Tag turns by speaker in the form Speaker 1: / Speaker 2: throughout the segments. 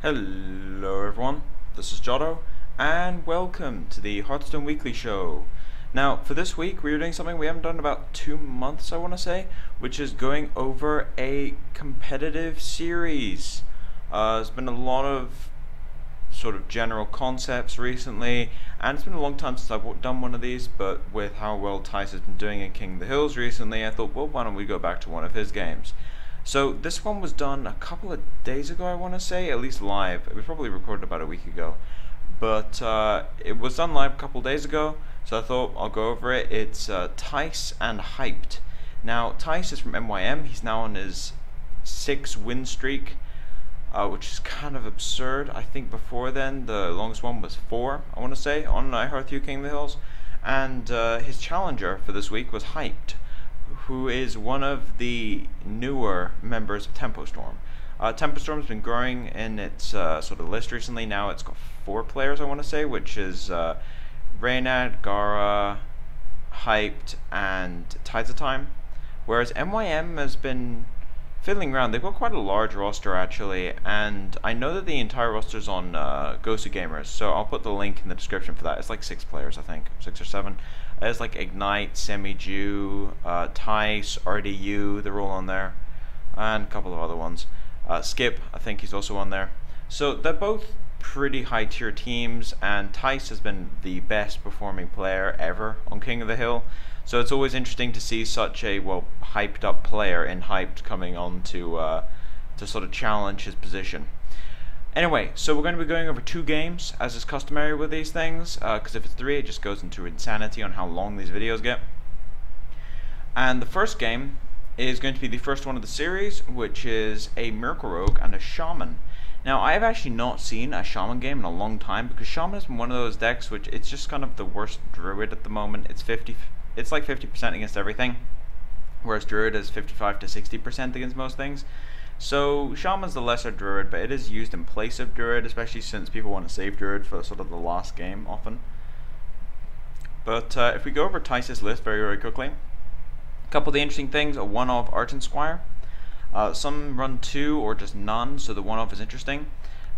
Speaker 1: Hello everyone, this is Jotto, and welcome to the Hearthstone Weekly Show. Now, for this week, we are doing something we haven't done in about 2 months, I want to say, which is going over a competitive series. There's been a lot of sort of general concepts recently, and it's been a long time since I've done one of these, but with how well Thijs has been doing in King of the Hills recently, I thought, well, why don't we go back to one of his games. So this one was done a couple of days ago, I want to say, at least live. It was probably recorded about a week ago, but it was done live a couple of days ago, so I thought I'll go over it. It's Thijs and Hyped. Now, Thijs is from MYM. He's now on his 6 win streak, which is kind of absurd. I think before then, the longest one was 4, I want to say, on IHEARTHU King of the Hills. And his challenger for this week was Hyped, who is one of the newer members of Tempo Storm. Tempo Storm's been growing in its sort of list recently. Now it's got 4 players, I want to say, which is Reynad, Gara, Hyped, and Tides of Time. Whereas MYM has been fiddling around. They've got quite a large roster, actually, and I know that the entire roster's on Gosu Gamers, so I'll put the link in the description for that. It's like 6 players, I think, 6 or 7. There's like Ignite, Semi-Jew, Thijs, RDU, they're all on there, and a couple of other ones. Skip, I think he's also on there. So they're both pretty high tier teams, and Thijs has been the best performing player ever on King of the Hill. So it's always interesting to see such a, well, hyped up player in Hyped coming on to sort of challenge his position. Anyway, so we're going to be going over 2 games, as is customary with these things, because if it's 3, it just goes into insanity on how long these videos get. And the first game is going to be the first one of the series, which is a Miracle Rogue and a Shaman. Now, I have actually not seen a Shaman game in a long time, because Shaman has been one of those decks which it's just kind of the worst Druid at the moment. It's like 50% against everything, whereas Druid is 55 to 60% against most things. So Shaman's the lesser Druid, but it is used in place of Druid, especially since people want to save Druid for sort of the last game often. But if we go over Thijs' list very quickly, a couple of the interesting things: a 1-of Argent Squire. Some run 2 or just none, so the 1-of is interesting.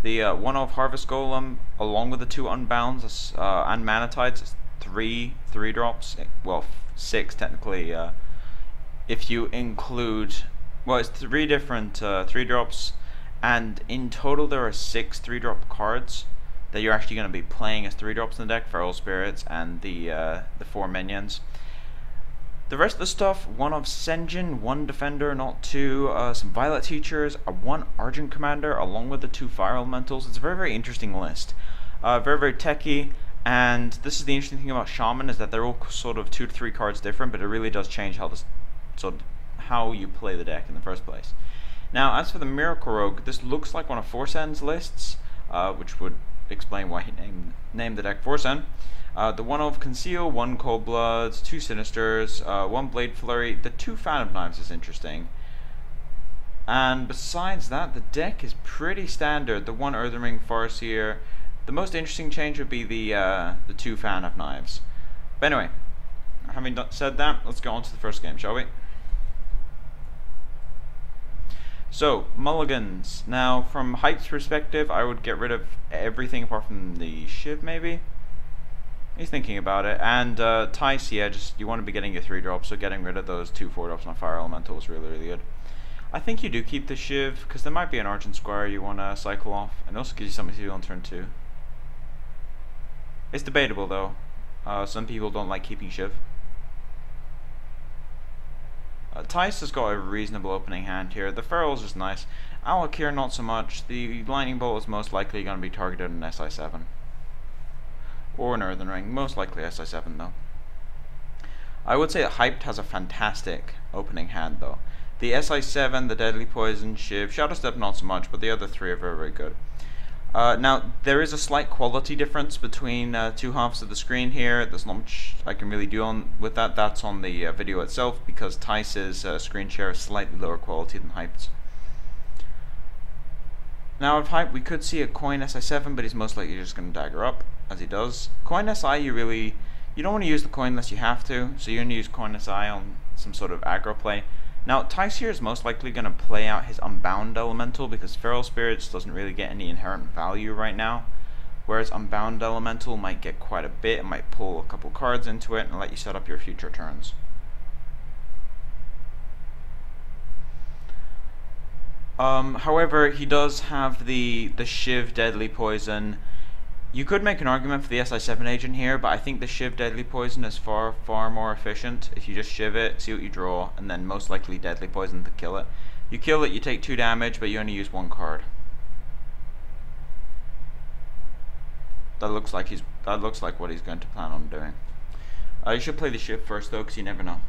Speaker 1: The 1-of Harvest Golem, along with the 2 Unbounds and Mana Tides, 3 drops. Well, 6 technically, if you include. Well, it's 3 different 3 drops, and in total there are 6 3-drop cards that you're actually going to be playing as 3 drops in the deck: Feral Spirits and the 4 minions. The rest of the stuff: 1-of Senjin, 1 Defender, not 2, some Violet Teachers, a 1 Argent Commander, along with the 2 Fire Elementals. It's a very interesting list, very techy. And this is the interesting thing about Shaman, is that they're all sort of 2 to 3 cards different, but it really does change how this sort of how you play the deck in the first place. Now, as for the Miracle Rogue, this looks like one of Forsen's lists, which would explain why he named the deck Forsen. The 1-of Conceal, 1 Cold Bloods, 2 Sinisters, 1 Blade Flurry. The 2 Fan of Knives is interesting. And besides that, the deck is pretty standard. The 1 Earthen Ring Farseer. The most interesting change would be the 2 Fan of Knives. But anyway, having said that, let's go on to the first game, shall we? So, mulligans. Now, from Hype's perspective, I would get rid of everything apart from the Shiv, maybe? He's thinking about it. And Thijs, yeah, just you want to be getting your 3 drops, so getting rid of those 2 4 drops on Fire Elemental is really good. I think you do keep the Shiv, because there might be an Argent Squire you want to cycle off, and it also gives you something to do on turn 2. It's debatable, though. Some people don't like keeping Shiv. Thijs has got a reasonable opening hand here. The Ferals is nice. Alakir not so much. The Lightning Bolt is most likely going to be targeted in SI7. Or an Earthen Ring. Most likely SI7 though. I would say that Hyped has a fantastic opening hand though. The SI7, the Deadly Poison, Shiv, Shadow Step not so much, but the other 3 are very good. Now, there is a slight quality difference between 2 halves of the screen here. There's not much I can really do with that. That's on the video itself, because Thijs' screen share is slightly lower quality than Hyped's. Now, with Hype, we could see a Coin SI7, but he's most likely just going to dagger up, as he does. Coin SI, you don't want to use the coin unless you have to, so you're going to use Coin SI on some sort of aggro play. Now, Thijs here is most likely going to play out his Unbound Elemental because Feral Spirits doesn't really get any inherent value right now, whereas Unbound Elemental might get quite a bit. It might pull a couple cards into it and let you set up your future turns. However, he does have the Shiv Deadly Poison. You could make an argument for the SI7 agent here, but I think the Shiv Deadly Poison is far more efficient. If you just Shiv it, see what you draw, and then most likely Deadly Poison to kill it. You kill it, you take 2 damage, but you only use 1 card. That looks like what he's going to plan on doing. You should play the Shiv first though, because you never know.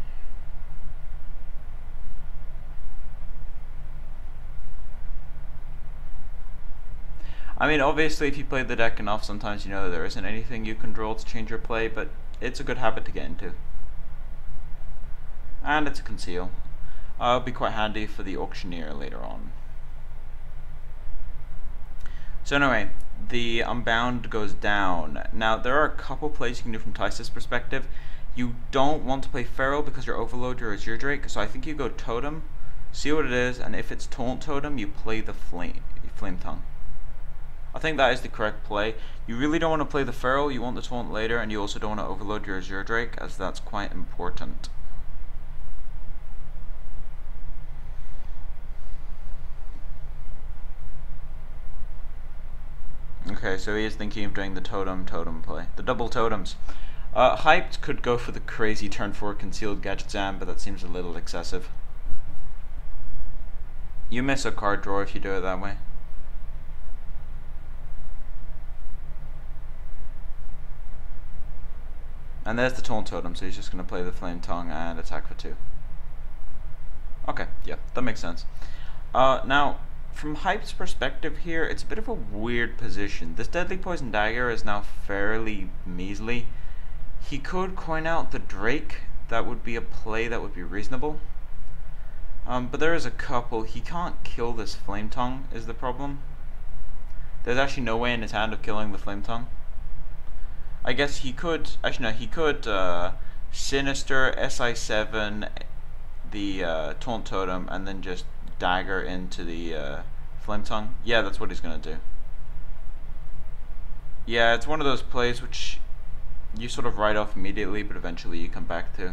Speaker 1: I mean, obviously, if you play the deck enough, sometimes you know there isn't anything you can draw to change your play, but it's a good habit to get into. And it's a conceal. It'll be quite handy for the auctioneer later on. So anyway, the Unbound goes down. Now, there are a couple plays you can do from Thijs' perspective. You don't want to play Feral because your Overload your Azure Drake, so I think you go Totem, see what it is, and if it's Taunt Totem, you play the Flame Tongue. I think that is the correct play. You really don't want to play the Feral, you want the Taunt later, and you also don't want to overload your Azure Drake, as that's quite important. Okay, so he is thinking of doing the Totem play. The double Totems. Hyped could go for the crazy turn 4 Concealed Gadget Zam, but that seems a little excessive. You miss a card draw if you do it that way. And there's the Taunt Totem, so he's just going to play the Flame Tongue and attack for 2. Okay, yeah, that makes sense. Now, from Hype's perspective here, it's a bit of a weird position. This Deadly Poison Dagger is now fairly measly. He could coin out the Drake. That would be a play that would be reasonable. But there is a couple. He can't kill this Flame Tongue, is the problem. There's actually no way in his hand of killing the Flame Tongue. I guess he could, actually no, he could Sinister, SI7, the Taunt Totem, and then just dagger into the Flame Tongue. Yeah, that's what he's going to do. Yeah, it's one of those plays which you sort of write off immediately, but eventually you come back to.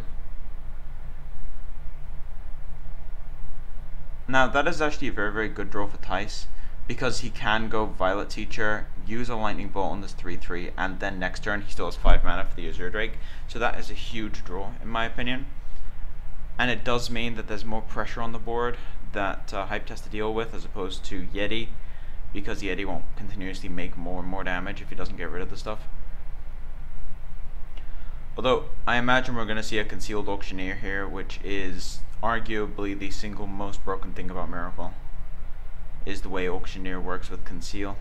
Speaker 1: Now, that is actually a very good draw for Thijs, because he can go Violet Teacher, use a Lightning Bolt on this 3/3, and then next turn he still has 5 mana for the Azure Drake. So that is a huge draw, in my opinion. And it does mean that there's more pressure on the board that Hype has to deal with, as opposed to Yeti, because Yeti won't continuously make more and more damage if he doesn't get rid of the stuff. Although, I imagine we're going to see a Concealed Auctioneer here, which is arguably the single most broken thing about Miracle, is the way Auctioneer works with Conceal.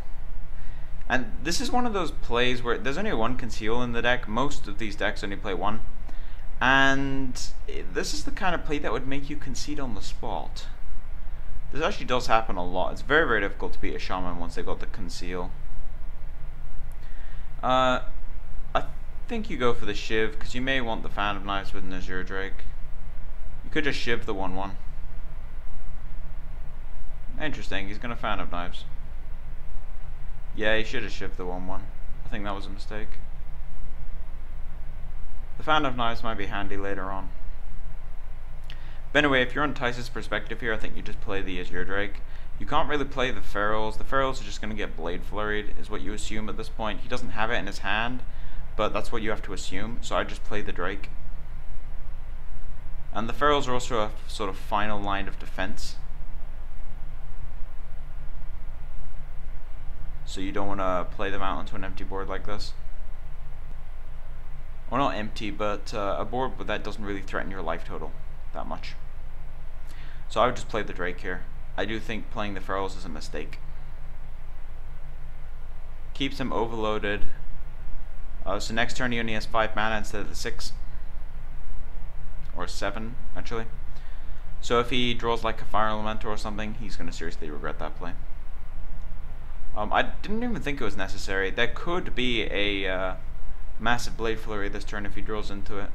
Speaker 1: And this is one of those plays where there's only 1 Conceal in the deck. Most of these decks only play 1. And this is the kind of play that would make you concede on the spot. This actually does happen a lot. It's very difficult to beat a Shaman once they got the Conceal. I think you go for the Shiv, because you may want the Fan of Knives with an Azure Drake. You could just Shiv the 1/1. Interesting, he's going to Fan of Knives. Yeah, he should have Shivved the 1/1. I think that was a mistake. The Fan of Knives might be handy later on. But anyway, if you're on Thijs' perspective here, I think you just play the Azure Drake. You can't really play the Ferals. The Ferals are just going to get Blade Flurried, is what you assume at this point. He doesn't have it in his hand, but that's what you have to assume, so I just play the Drake. And the Ferals are also a sort of final line of defense. So you don't want to play them out onto an empty board like this. Or not empty, but a board that doesn't really threaten your life total that much. So I would just play the Drake here. I do think playing the Ferals is a mistake. Keeps him overloaded. So next turn he only has 5 mana instead of the 6. Or 7, actually. So if he draws like a Fire Elemental or something, he's going to seriously regret that play. I didn't even think it was necessary. There could be a massive Blade Flurry this turn if he draws into it.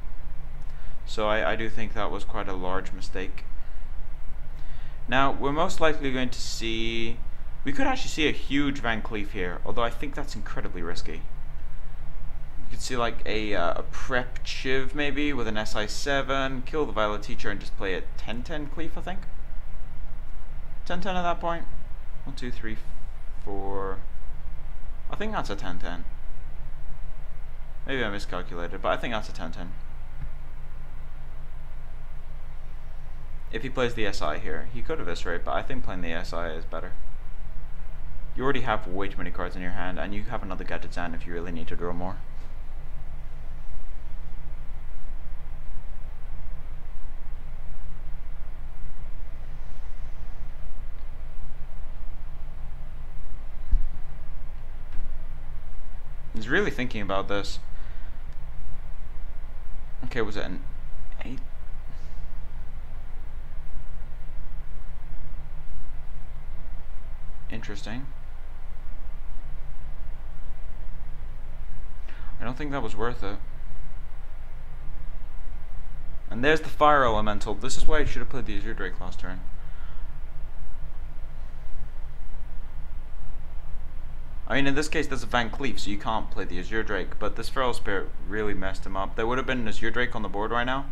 Speaker 1: So I do think that was quite a large mistake. Now, we're most likely going to see... We could actually see a huge Van Cleef here, although I think that's incredibly risky. You could see like a prep Chiv maybe with an SI7, kill the Violet Teacher and just play a 10-10 Cleef, I think. 10-10 at that point. 1, 2, 3, 4... I think that's a 10-10. Maybe I miscalculated, but I think that's a 10-10. If he plays the SI here, he could eviscerate, but I think playing the SI is better. You already have way too many cards in your hand, and you have another Gadget Zan if you really need to draw more. He's really thinking about this. Okay, was it an 8? Interesting. I don't think that was worth it. And there's the Fire Elemental. This is why I should have played the Azure Drake last turn. I mean, in this case, there's a Van Cleef, so you can't play the Azure Drake, but this Feral Spirit really messed him up. There would have been an Azure Drake on the board right now,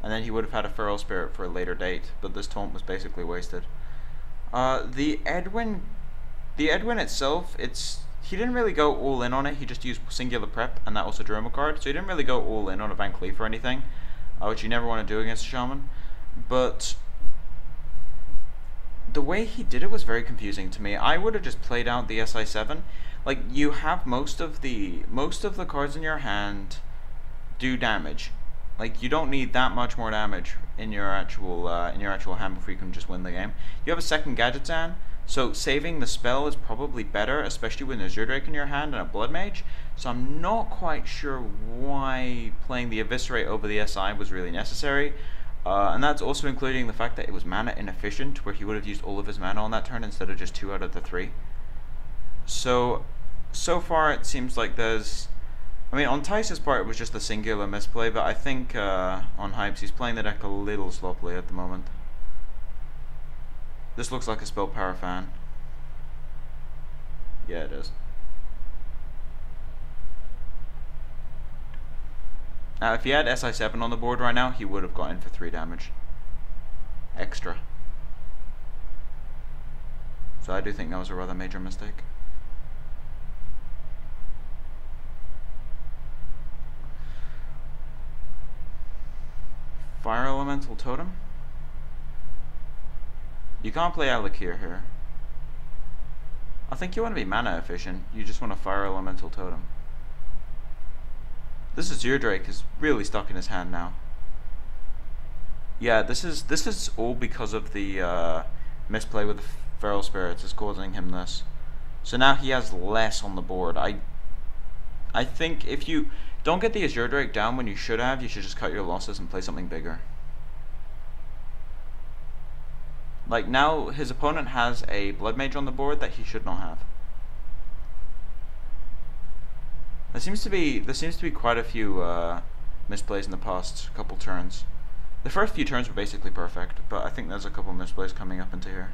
Speaker 1: and then he would have had a Feral Spirit for a later date, but this taunt was basically wasted. The Edwin itself, he didn't really go all in on it. He just used singular prep, and that also drew him a card, so he didn't really go all in on a Van Cleef or anything, which you never want to do against a Shaman. But the way he did it was very confusing to me. I would have just played out the SI7. Like, you have most of the cards in your hand do damage. Like, you don't need that much more damage in your actual hand before you can just win the game. You have a second Gadget Zan, so saving the spell is probably better, especially with an Azure Drake in your hand and a Blood Mage. So I'm not quite sure why playing the Eviscerate over the SI was really necessary. And that's also including the fact that it was mana inefficient, where he would have used all of his mana on that turn instead of just 2 out of the 3. So far it seems like there's... I mean, on Thijs' part it was just a singular misplay, but I think on Hypes he's playing the deck a little sloppily at the moment. This looks like a Spell Power fan. Yeah, it is. Now, if he had SI7 on the board right now, he would have gone in for 3 damage. Extra. So I do think that was a rather major mistake. Fire Elemental Totem? You can't play Alakir here. I think you want to be mana efficient. You just want a Fire Elemental Totem. This Azure Drake is really stuck in his hand now. Yeah, this is all because of the misplay with the Feral Spirits is causing him this. So now he has less on the board. I think if you don't get the Azure Drake down when you should have, you should just cut your losses and play something bigger. Like, now his opponent has a Blood Mage on the board that he should not have. There seems to be quite a few misplays in the past couple turns. The first few turns were basically perfect, but I think there's a couple misplays coming up into here.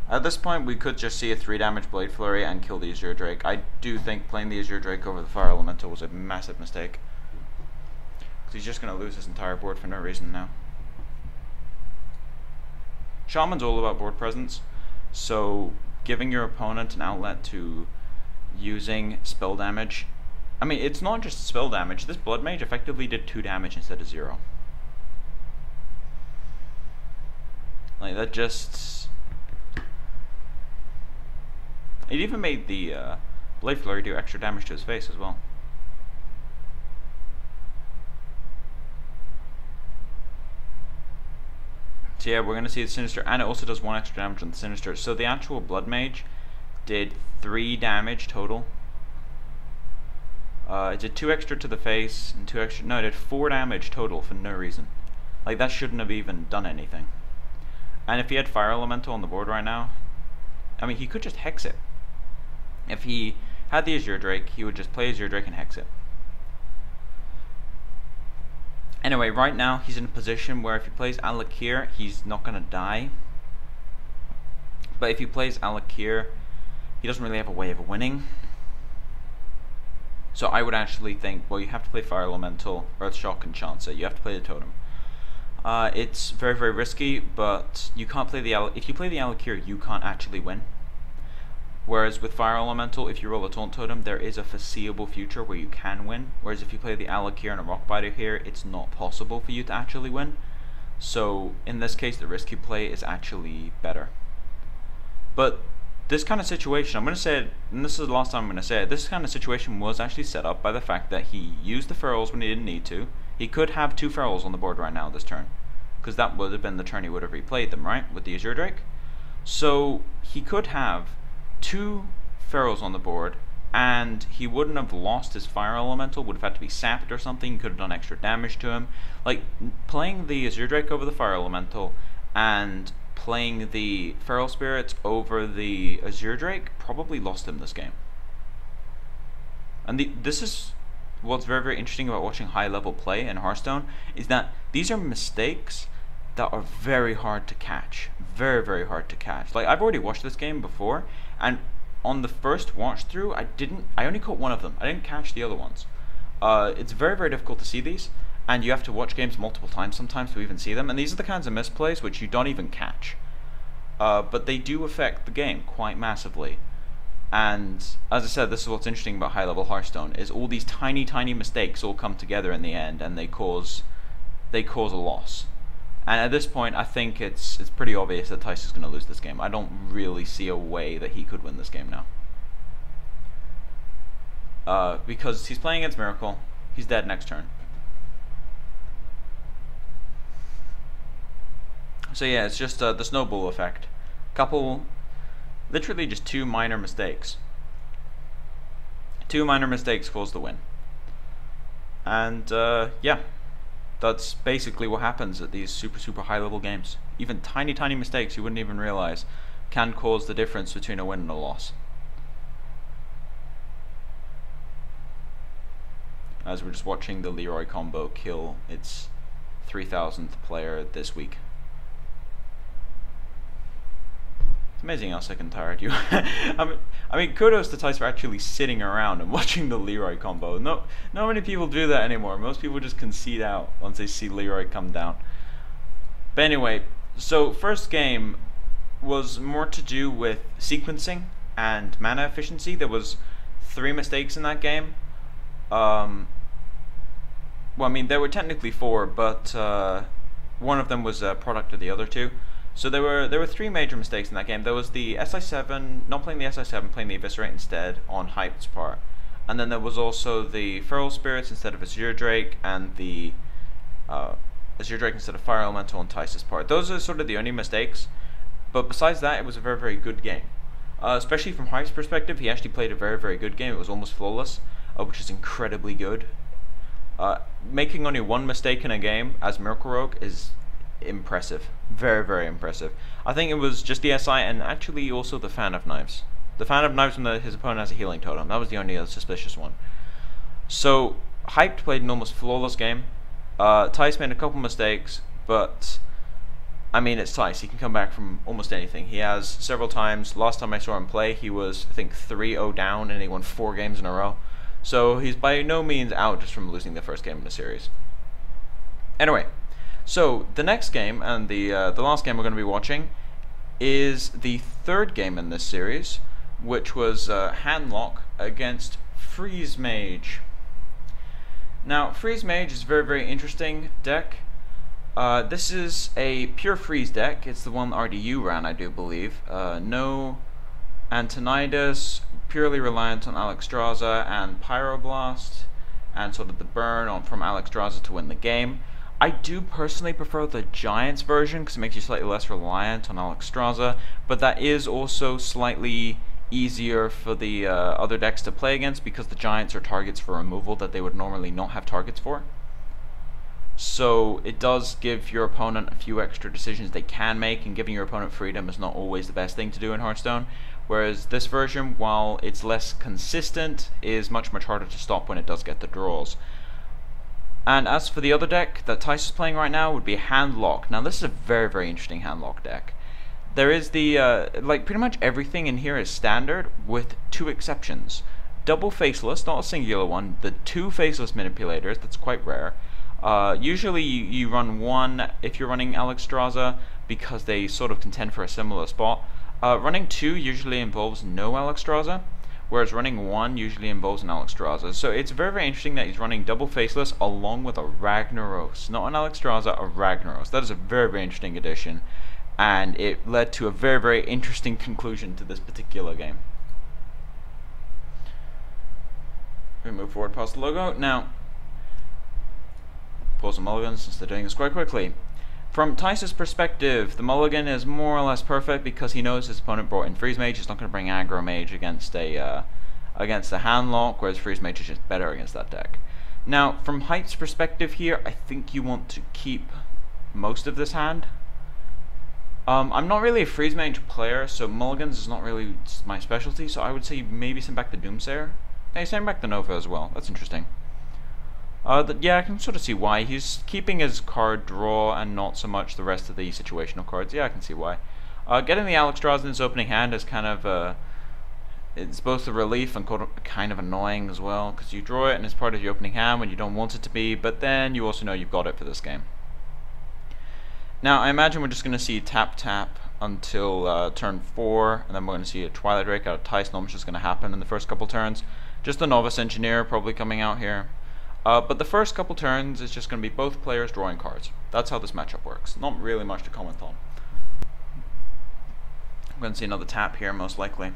Speaker 1: At this point, we could just see a 3 damage Blade Flurry and kill the Azure Drake. I do think playing the Azure Drake over the Fire Elemental was a massive mistake, because he's just going to lose his entire board for no reason now. Shaman's all about board presence, so giving your opponent an outlet to using spell damage. I mean, it's not just spell damage. This Blood Mage effectively did 2 damage instead of 0. Like, that just... It even made the Blade Flurry do extra damage to his face as well. So yeah, we're going to see the Sinister, and it also does 1 extra damage on the Sinister. So the actual Blood Mage did 3 damage total. It did 2 extra to the face, and 2 extra... No, it did 4 damage total for no reason. Like, that shouldn't have even done anything. And if he had Fire Elemental on the board right now, I mean, he could just Hex it. If he had the Azure Drake, he would just play Azure Drake and Hex it. Anyway, right now he's in a position where if he plays Alakir, he's not going to die. But if he plays Alakir, he doesn't really have a way of winning. So I would actually think, well, you have to play Fire Elemental, Earthshock, and Chance It. You have to play the Totem. It's very, very risky, but you can't play the if you play the Alakir, you can't actually win. Whereas with Fire Elemental, if you roll a Taunt Totem, there is a foreseeable future where you can win. Whereas if you play the Alakir and a Rockbiter here, it's not possible for you to actually win. So in this case, the risky play is actually better. But this kind of situation, I'm going to say it, and this is the last time I'm going to say it, this kind of situation was actually set up by the fact that he used the Ferals when he didn't need to. He could have 2 Ferals on the board right now this turn, because that would have been the turn he would have replayed them, right, with the Azure Drake. So he could have 2 Ferals on the board, and he wouldn't have lost his Fire Elemental, would have had to be sapped or something, he could have done extra damage to him. Like, playing the Azure Drake over the Fire Elemental, and playing the Feral Spirits over the Azure Drake probably lost him this game. And this is what's very, very interesting about watching high level play in Hearthstone, is that these are mistakes that are very hard to catch. Very, very hard to catch. Like, I've already watched this game before, and on the first watch through, I only caught one of them. I didn't catch the other ones. It's very, very difficult to see these, and you have to watch games multiple times sometimes to even see them, and these are the kinds of misplays which you don't even catch. But they do affect the game quite massively. And as I said, this is what's interesting about high level Hearthstone, is all these tiny, tiny mistakes all come together in the end, and they cause a loss. And at this point, I think it's pretty obvious that Thijs is going to lose this game. I don't really see a way that he could win this game now. Because he's playing against Miracle, he's dead next turn. So yeah, it's just the snowball effect. Literally just 2 minor mistakes. 2 minor mistakes caused the win. And yeah, that's basically what happens at these super, super high level games. Even tiny, tiny mistakes you wouldn't even realize can cause the difference between a win and a loss. As we're just watching the Leroy combo kill its 3000th player this week. It's amazing how sick and tired you are. I mean, kudos to Thijs for actually sitting around and watching the Leroy combo. Not many people do that anymore. Most people just concede out once they see Leroy come down. But anyway, so first game was more to do with sequencing and mana efficiency. There was 3 mistakes in that game. Well, I mean, there were technically 4, but one of them was a product of the other 2. So there were 3 major mistakes in that game. There was the SI7, not playing the SI7, playing the Eviscerate instead on Hyped's part. And then there was also the Feral Spirits instead of Azure Drake, and the Azure Drake instead of Fire Elemental on Thijs' part. Those are sort of the only mistakes. But besides that, it was a very, very good game. Especially from Hype's perspective, he actually played a very, very good game. It was almost flawless, which is incredibly good. Making only 1 mistake in a game as Miracle Rogue is impressive. Very, very impressive. I think it was just the SI and actually also the Fan of Knives. The Fan of Knives when his opponent has a healing totem. That was the only other suspicious one. So, Hyped played an almost flawless game. Thijs made a couple mistakes, but I mean, it's Thijs. He can come back from almost anything. He has several times. Last time I saw him play, he was, I think, 3-0 down, and he won 4 games in a row. So he's by no means out just from losing the first game in the series. Anyway, so the next game, and the last game we're going to be watching, is the 3rd game in this series, which was Handlock against Freeze Mage. Now, Freeze Mage is a very, very interesting deck. This is a pure freeze deck. It's the one RDU ran, I do believe. No Antonidas, purely reliant on Alexstrasza and Pyroblast, and sort of the burn from Alexstrasza to win the game. I do personally prefer the Giants version because it makes you slightly less reliant on Alexstrasza, but that is also slightly easier for the other decks to play against because the Giants are targets for removal that they would normally not have targets for. So it does give your opponent a few extra decisions they can make, and giving your opponent freedom is not always the best thing to do in Hearthstone. Whereas this version, while it's less consistent, is much, much harder to stop when it does get the draws. And as for the other deck that Thijs is playing right now would be Handlock. Now this is a very, very interesting Handlock deck. There is the, like pretty much everything in here is standard with two exceptions. Double Faceless, not a singular one, the two Faceless Manipulators, that's quite rare. Usually you run one if you're running Alexstrasza because they sort of contend for a similar spot. Running two usually involves no Alexstrasza, whereas running one usually involves an Alexstrasza. So it's very, very interesting that he's running Double Faceless along with a Ragnaros. Not an Alexstrasza, a Ragnaros. That is a very, very interesting addition, and it led to a very, very interesting conclusion to this particular game. We move forward past the logo. Now, pull some mulligans since they're doing this quite quickly. From Thijs' perspective, the mulligan is more or less perfect because he knows his opponent brought in Freeze Mage. He's not going to bring Aggro Mage against a Handlock, whereas Freeze Mage is just better against that deck. Now, from Height's perspective here, I think you want to keep most of this hand. I'm not really a Freeze Mage player, so mulligans is not really my specialty, so I would say maybe send back the Doomsayer. Hey, send back the Nova as well. That's interesting. Yeah, I can sort of see why. He's keeping his card draw and not so much the rest of the situational cards. Yeah, I can see why. Getting the Alexstrasza in his opening hand is kind of, it's both a relief and kind of annoying as well, because you draw it and it's part of your opening hand when you don't want it to be, but then you also know you've got it for this game. Now, I imagine we're just going to see tap until turn 4, and then we're going to see a Twilight Drake out of Thijs. Not much is going to happen in the first couple turns. Just a Novice Engineer probably coming out here. But the first couple turns is just going to be both players drawing cards. That's how this matchup works. Not really much to comment on. I'm going to see another tap here, most likely.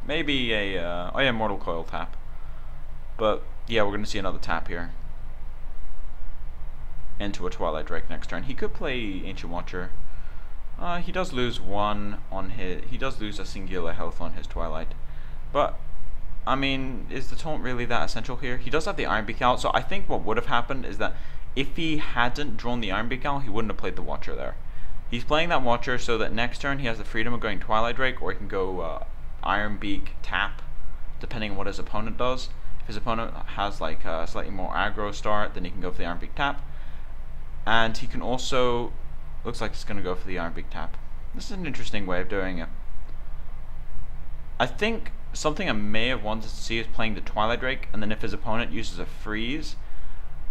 Speaker 1: Maybe a oh yeah, Mortal Coil tap. But yeah, we're going to see another tap here into a Twilight Drake next turn. He could play Ancient Watcher. He does lose one on his. He does lose a singular health on his Twilight, but I mean, is the taunt really that essential here? He does have the Iron Beak out, so I think what would have happened is that if he hadn't drawn the Iron Beak out, he wouldn't have played the Watcher there. He's playing that Watcher so that next turn he has the freedom of going Twilight Drake, or he can go Iron Beak tap, depending on what his opponent does. If his opponent has like a slightly more aggro start, then he can go for the Iron Beak tap. And he can also, looks like he's going to go for the Iron Beak tap. This is an interesting way of doing it. I think something I may have wanted to see is playing the Twilight Drake, and then if his opponent uses a freeze,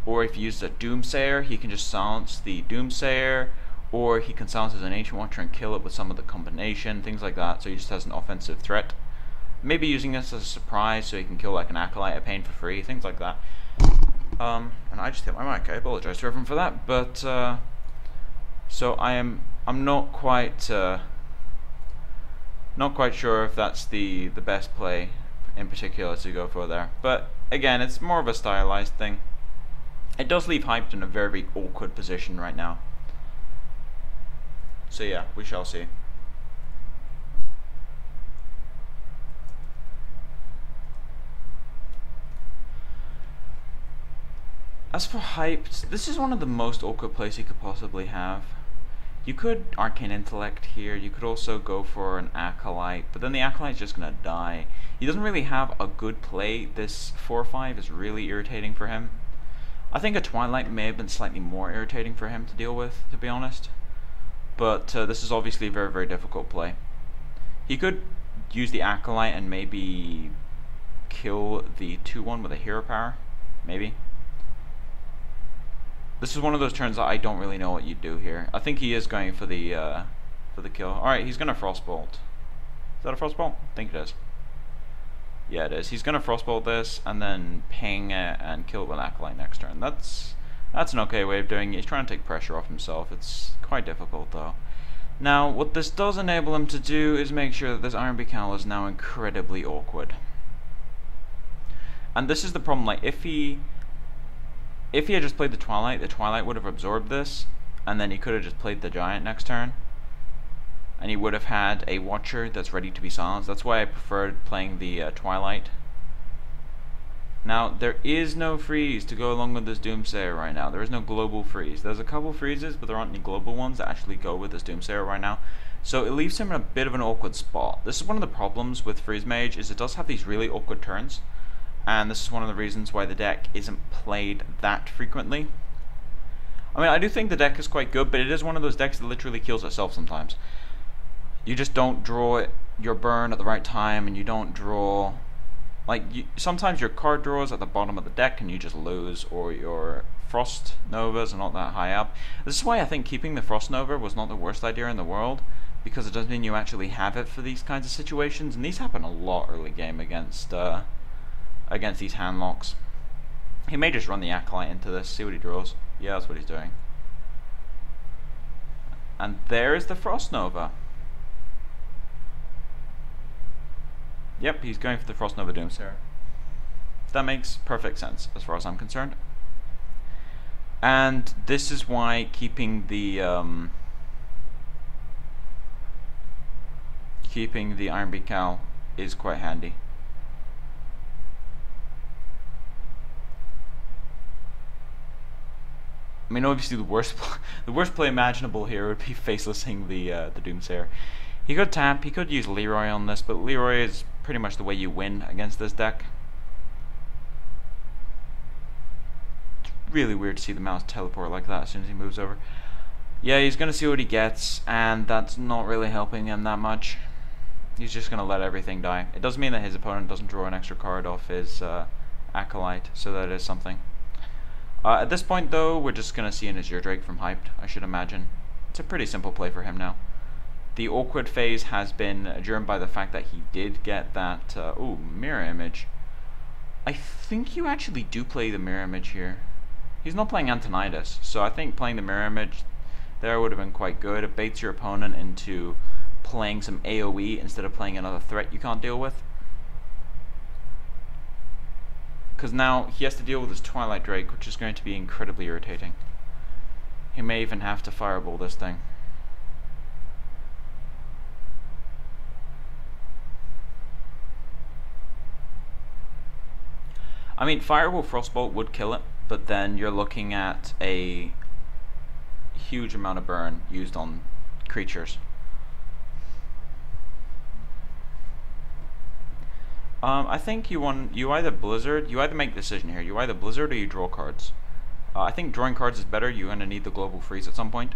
Speaker 1: or if he uses a Doomsayer, he can just silence the Doomsayer, or he can silence as an Ancient Watcher and kill it with some of the combination, things like that, so he just has an offensive threat. Maybe using this as a surprise so he can kill like an Acolyte at pain for free, things like that. And I just hit my mic. I apologize to everyone for that, but so I'm not quite sure if that's the best play in particular to go for there. But again, it's more of a stylized thing. It does leave Hyped in a very, very awkward position right now. So yeah, we shall see. As for Hyped, this is one of the most awkward plays he could possibly have. You could Arcane Intellect here, you could also go for an Acolyte, but then the Acolyte's just gonna die. He doesn't really have a good play. This 4-5 is really irritating for him. I think a Twilight may have been slightly more irritating for him to deal with, to be honest. But this is obviously a very, very difficult play. He could use the Acolyte and maybe kill the 2-1 with a Hero Power, maybe. This is one of those turns that I don't really know what you do here. I think he is going for the kill. Alright, he's gonna Frostbolt. Is that a Frostbolt? I think it is. Yeah, it is. He's gonna Frostbolt this and then ping it and kill it with Acolyte next turn. That's an okay way of doing it. He's trying to take pressure off himself. It's quite difficult though. Now, what this does enable him to do is make sure that this Iron Beak Owl is now incredibly awkward. And this is the problem, like if he had just played the Twilight would have absorbed this, and then he could have just played the Giant next turn, and he would have had a Watcher that's ready to be silenced. That's why I preferred playing the Twilight. Now, there is no freeze to go along with this Doomsayer right now. There is no global freeze. There's a couple freezes, but there aren't any global ones that actually go with this Doomsayer right now. So it leaves him in a bit of an awkward spot. This is one of the problems with Freeze Mage, is it does have these really awkward turns. and this is one of the reasons why the deck isn't played that frequently. I mean, I do think the deck is quite good, but it is one of those decks that literally kills itself sometimes. You just don't draw your burn at the right time, and you don't draw... Like, sometimes your card draws at the bottom of the deck and you just lose, or your Frost Novas are not that high up. This is why I think keeping the Frost Nova was not the worst idea in the world, because it does mean you actually have it for these kinds of situations, and these happen a lot early game against these hand locks. He may just run the Acolyte into this, see what he draws. Yeah, that's what he's doing. And there is the Frost Nova. Yep, he's going for the Frost Nova Doomsayer. That makes perfect sense as far as I'm concerned. And this is why keeping the Iron Beak Cowl is quite handy. I mean, obviously the worst play imaginable here would be facelessing the Doomsayer. He could tap, he could use Leroy on this, but Leroy is pretty much the way you win against this deck. It's really weird to see the mouse teleport like that as soon as he moves over. Yeah, he's going to see what he gets, and that's not really helping him that much. He's just going to let everything die. It does mean that his opponent doesn't draw an extra card off his Acolyte, so that is something. At this point, though, we're just going to see an Azure Drake from Hyped, I should imagine. It's a pretty simple play for him now. The awkward phase has been adjourned by the fact that he did get that, mirror image. I think you actually do play the mirror image here. He's not playing Antonidas, so I think playing the mirror image there would have been quite good. It baits your opponent into playing some AoE instead of playing another threat you can't deal with. Because now he has to deal with his Twilight Drake, which is going to be incredibly irritating. He may even have to fireball this thing. I mean, Fireball Frostbolt would kill it, but then you're looking at a huge amount of burn used on creatures. I think you either Blizzard, you either make a decision here. You either Blizzard or you draw cards. I think drawing cards is better. You're going to need the Global Freeze at some point.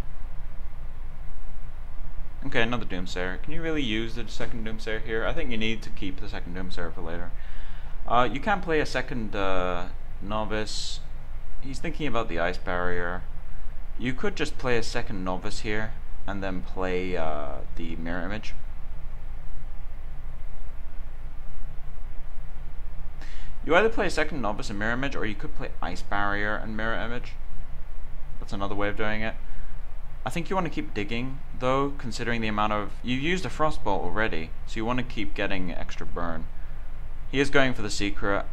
Speaker 1: Okay, another Doomsayer. Can you really use the second Doomsayer here? I think you need to keep the second Doomsayer for later. You can play a second Novice. He's thinking about the Ice Barrier. You could just play a second Novice here and then play the Mirror Image. You either play a second Novice and Mirror Image, or you could play Ice Barrier and Mirror Image. That's another way of doing it. I think you want to keep digging, though, considering the amount of... You used a Frostbolt already, so you want to keep getting extra burn. He is going for the Secret.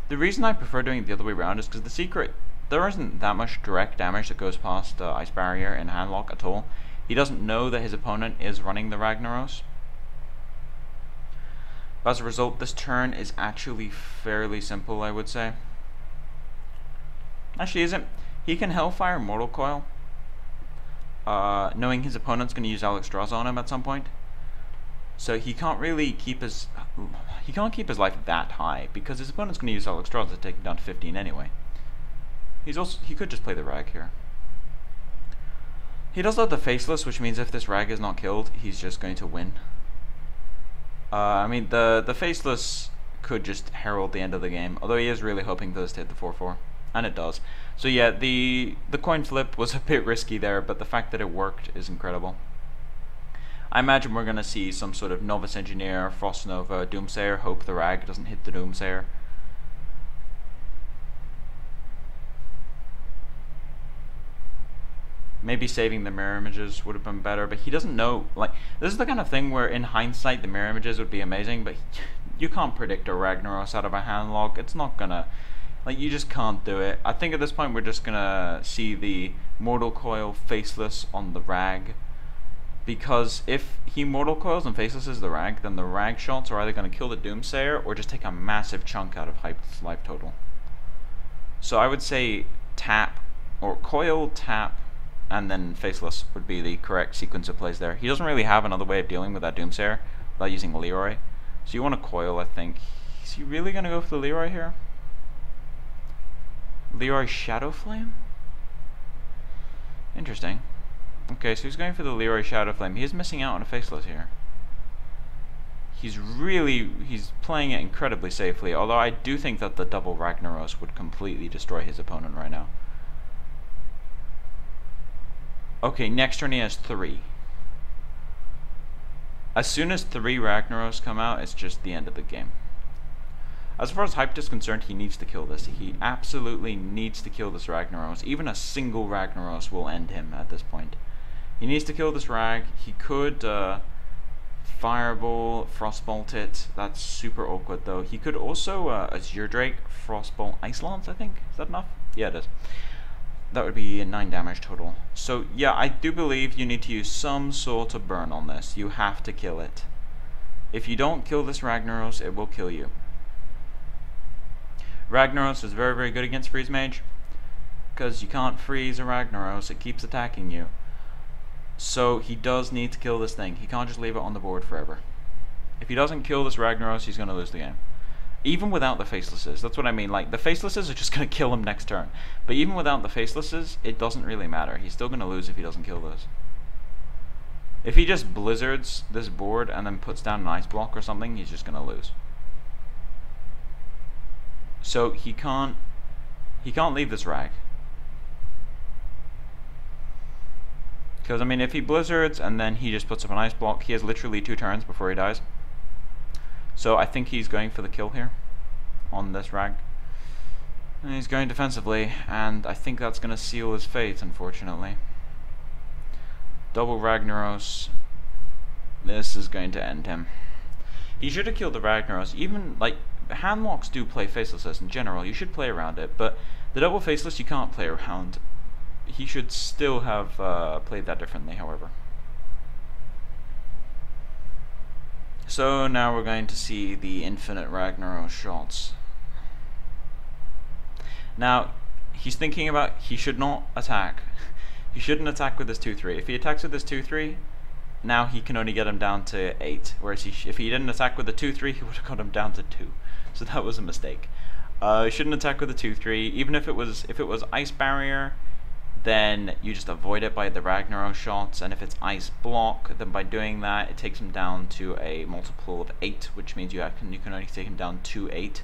Speaker 1: The reason I prefer doing it the other way around is because the Secret, there isn't that much direct damage that goes past Ice Barrier and Handlock at all. He doesn't know that his opponent is running the Ragnaros. But as a result, this turn is actually fairly simple, I would say. Actually, isn't. He can Hellfire Mortal Coil, knowing his opponent's going to use Alexstrasza on him at some point. So he can't really keep his life that high, because his opponent's going to use Alexstrasza to take him down to 15 anyway. He could just play the Rag here. He does have the Faceless, which means if this Rag is not killed, he's just going to win. I mean, the Faceless could just herald the end of the game, although he is really hoping for this to hit the 4-4, and it does. So yeah, the coin flip was a bit risky there, but the fact that it worked is incredible. I imagine we're going to see some sort of Novice Engineer, Frost Nova, Doomsayer, hope the Rag doesn't hit the Doomsayer. Maybe saving the mirror images would have been better, but he doesn't know. Like, this is the kind of thing where in hindsight the mirror images would be amazing, but you can't predict a Ragnaros out of a handlock. It's not gonna, like, you just can't do it. I think at this point we're just gonna see the Mortal Coil Faceless on the Rag, because if he Mortal Coils and Facelesses the Rag, then the Rag shots are either gonna kill the Doomsayer or just take a massive chunk out of Hyped's life total. So I would say tap, or coil, tap, and then Faceless would be the correct sequence of plays there. He doesn't really have another way of dealing with that Doomsayer without using Leroy. So you want to coil, I think, Is he really gonna go for the Leroy here? Leroy Shadow Flame? Interesting. Okay, so he's going for the Leroy Shadow Flame. He is missing out on a Faceless here. He's playing it incredibly safely, although I do think that the double Ragnaros would completely destroy his opponent right now. Okay, next turn he has 3. As soon as 3 Ragnaros come out, it's just the end of the game. As far as Hyped is concerned, he needs to kill this. He absolutely needs to kill this Ragnaros. Even a single Ragnaros will end him at this point. He needs to kill this Rag. He could Fireball, Frostbolt it. That's super awkward though. He could also Azure Drake, Frostbolt, Ice Lance, I think. Is that enough? Yeah, it is. That would be 9 damage total. So yeah, I do believe you need to use some sort of burn on this. You have to kill it. If you don't kill this Ragnaros, it will kill you. Ragnaros is very, very good against Freeze Mage, because you can't freeze a Ragnaros, it keeps attacking you. So he does need to kill this thing. He can't just leave it on the board forever. If he doesn't kill this Ragnaros, he's going to lose the game. Even without the Facelesses, that's what I mean. Like, the Facelesses are just going to kill him next turn. But even without the Facelesses, it doesn't really matter. He's still going to lose if he doesn't kill this. If he just Blizzards this board and then puts down an Ice Block or something, he's just going to lose. So he can't leave this Rag. Because, I mean, if he Blizzards and then he just puts up an Ice Block, he has literally 2 turns before he dies. So I think he's going for the kill here on this Rag. And he's going defensively, and I think that's going to seal his fate, unfortunately. Double Ragnaros. This is going to end him. He should have killed the Ragnaros. Even, like, handlocks do play Faceless in general. You should play around it, but the double Faceless you can't play around. He should still have played that differently, however. So now we're going to see the infinite Ragnaros shots. Now, he's thinking about, he should not attack. He shouldn't attack with this 2-3. If he attacks with this 2-3, now he can only get him down to 8. Whereas if he didn't attack with the 2-3, he would have got him down to 2. So that was a mistake. He shouldn't attack with the 2-3. Even if it was Ice Barrier, then you just avoid it by the Ragnaros shots, and if it's Ice Block, then by doing that it takes him down to a multiple of 8, which means you can only take him down to 8.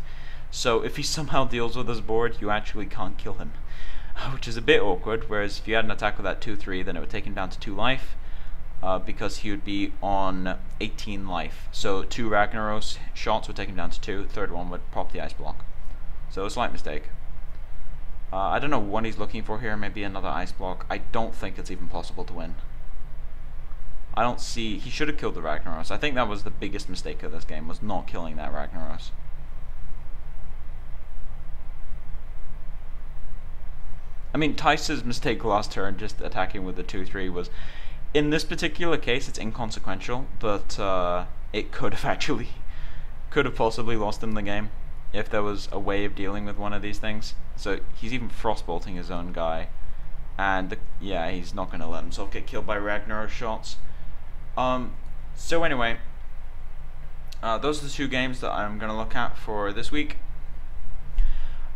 Speaker 1: So if he somehow deals with this board, you actually can't kill him, which is a bit awkward. Whereas if you had an attack with that 2-3, then it would take him down to 2 life, because he would be on 18 life. So 2 Ragnaros shots would take him down to 2, the third one would pop the Ice Block. So a slight mistake. I don't know what he's looking for here, maybe another Ice Block. I don't think it's even possible to win. I don't see, he should have killed the Ragnaros. I think that was the biggest mistake of this game, was not killing that Ragnaros. I mean, Theis's mistake last turn, just attacking with the 2-3, was, in this particular case, it's inconsequential, but it could have possibly lost him the game if there was a way of dealing with one of these things. So he's even frostbolting his own guy, and yeah, he's not going to let himself get killed by Ragnaros shots. So anyway, those are the 2 games that I'm going to look at for this week.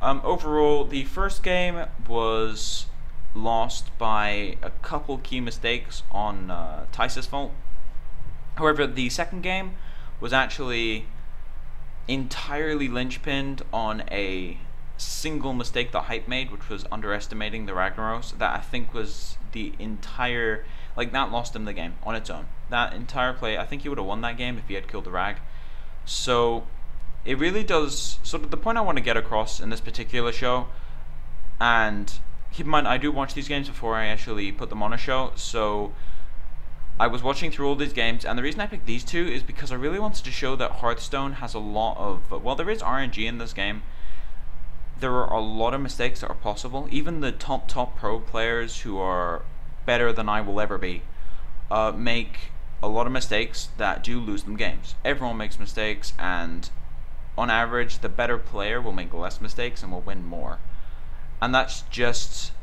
Speaker 1: Overall, the first game was lost by a couple key mistakes on Theis's fault. However, the second game was actually entirely linchpinned on a single mistake that Hype made, which was underestimating the Ragnaros. That I think was the entire, like, that lost him the game on its own. That entire play, I think he would have won that game if he had killed the Rag. So it really does, sort of the point I want to get across in this particular show, and keep in mind I do watch these games before I actually put them on a show, so I was watching through all these games, and the reason I picked these 2 is because I really wanted to show that Hearthstone has a lot of, well, there is RNG in this game. There are a lot of mistakes that are possible. Even the top pro players who are better than I will ever be make a lot of mistakes that do lose them games. Everyone makes mistakes, and on average the better player will make less mistakes and will win more. And that's just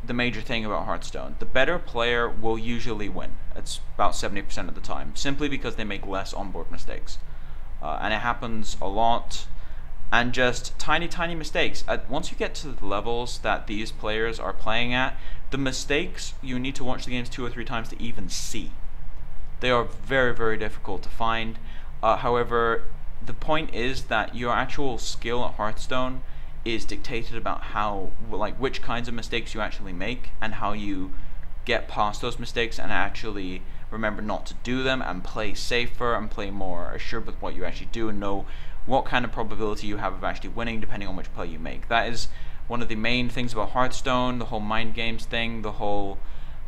Speaker 1: the major thing about Hearthstone. The better player will usually win. It's about 70% of the time, simply because they make less onboard mistakes. and it happens a lot. And just tiny mistakes. Once you get to the levels that these players are playing at, the mistakes you need to watch the games 2 or 3 times to even see. They are very difficult to find. However, the point is that your actual skill at Hearthstone is dictated about how, like, which kinds of mistakes you actually make and how you get past those mistakes and actually remember not to do them and play safer and play more assured with what you actually do and know what kind of probability you have of actually winning depending on which play you make. That is one of the main things about Hearthstone, the whole mind games thing, the whole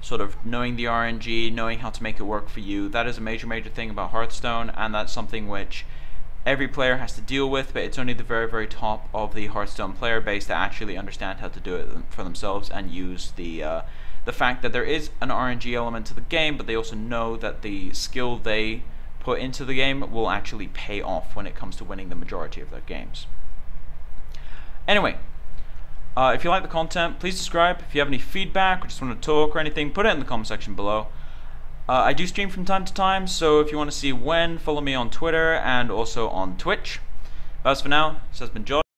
Speaker 1: sort of knowing the RNG, knowing how to make it work for you. That is a major thing about Hearthstone, and that's something which every player has to deal with, but it's only the very top of the Hearthstone player base that actually understand how to do it for themselves and use the fact that there is an RNG element to the game, but they also know that the skill they put into the game will actually pay off when it comes to winning the majority of their games. Anyway, if you like the content, please subscribe. If you have any feedback or just want to talk or anything, put it in the comment section below. I do stream from time to time, so if you want to see when, follow me on Twitter and also on Twitch. But as for now, this has been Jotto.